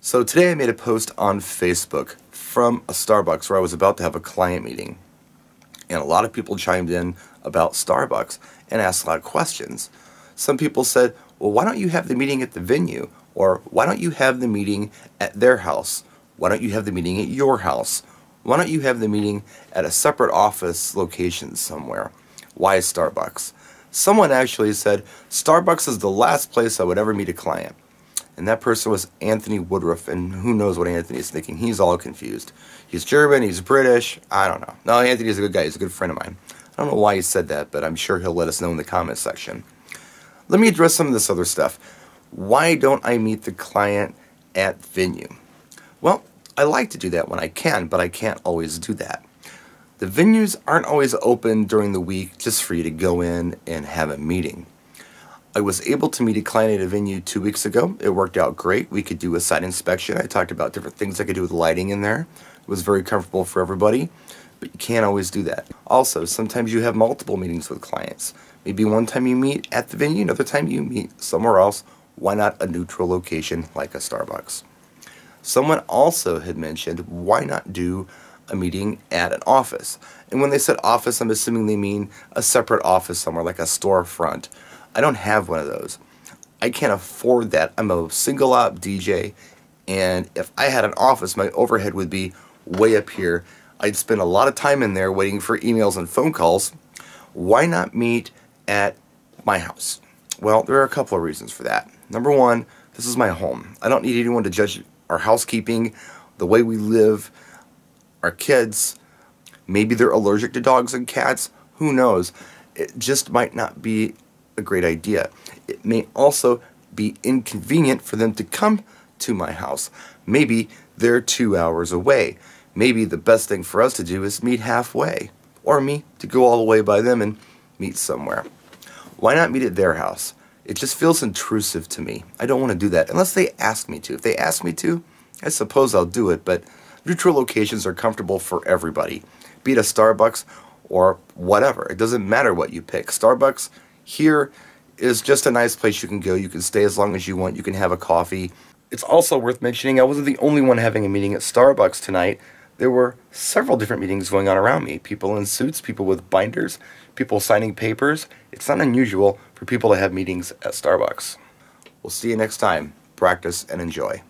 So today I made a post on Facebook from a Starbucks where I was about to have a client meeting. And a lot of people chimed in about Starbucks and asked a lot of questions. Some people said, well, why don't you have the meeting at the venue? Or why don't you have the meeting at their house? Why don't you have the meeting at your house? Why don't you have the meeting at a separate office location somewhere? Why Starbucks? Someone actually said, Starbucks is the last place I would ever meet a client. And that person was Anthony Woodruff, and who knows what Anthony's thinking. He's all confused. He's German, he's British, I don't know. No, Anthony's a good guy, he's a good friend of mine. I don't know why he said that, but I'm sure he'll let us know in the comments section. Let me address some of this other stuff. Why don't I meet the client at venue? Well, I like to do that when I can, but I can't always do that. The venues aren't always open during the week just for you to go in and have a meeting. I was able to meet a client at a venue 2 weeks ago. It worked out great. We could do a site inspection. I talked about different things I could do with lighting in there. It was very comfortable for everybody, but you can't always do that. Also, sometimes you have multiple meetings with clients. Maybe one time you meet at the venue, another time you meet somewhere else. Why not a neutral location like a Starbucks? Someone also had mentioned, why not do a meeting at an office? And when they said office, I'm assuming they mean a separate office somewhere, like a storefront. I don't have one of those. I can't afford that. I'm a single op DJ, and if I had an office, my overhead would be way up here. I'd spend a lot of time in there waiting for emails and phone calls. Why not meet at my house? Well, there are a couple of reasons for that. Number one, this is my home. I don't need anyone to judge our housekeeping, the way we live, our kids. Maybe they're allergic to dogs and cats. Who knows? It just might not be a great idea. It may also be inconvenient for them to come to my house. Maybe they're 2 hours away. Maybe the best thing for us to do is meet halfway, or me to go all the way by them and meet somewhere. Why not meet at their house? It just feels intrusive to me. I don't want to do that unless they ask me to. If they ask me to, I suppose I'll do it, but neutral locations are comfortable for everybody. Be it a Starbucks or whatever. It doesn't matter what you pick. Starbucks here is just a nice place you can go. You can stay as long as you want. You can have a coffee. It's also worth mentioning I wasn't the only one having a meeting at Starbucks tonight. There were several different meetings going on around me. People in suits, people with binders, people signing papers. It's not unusual for people to have meetings at Starbucks. We'll see you next time. Practice and enjoy.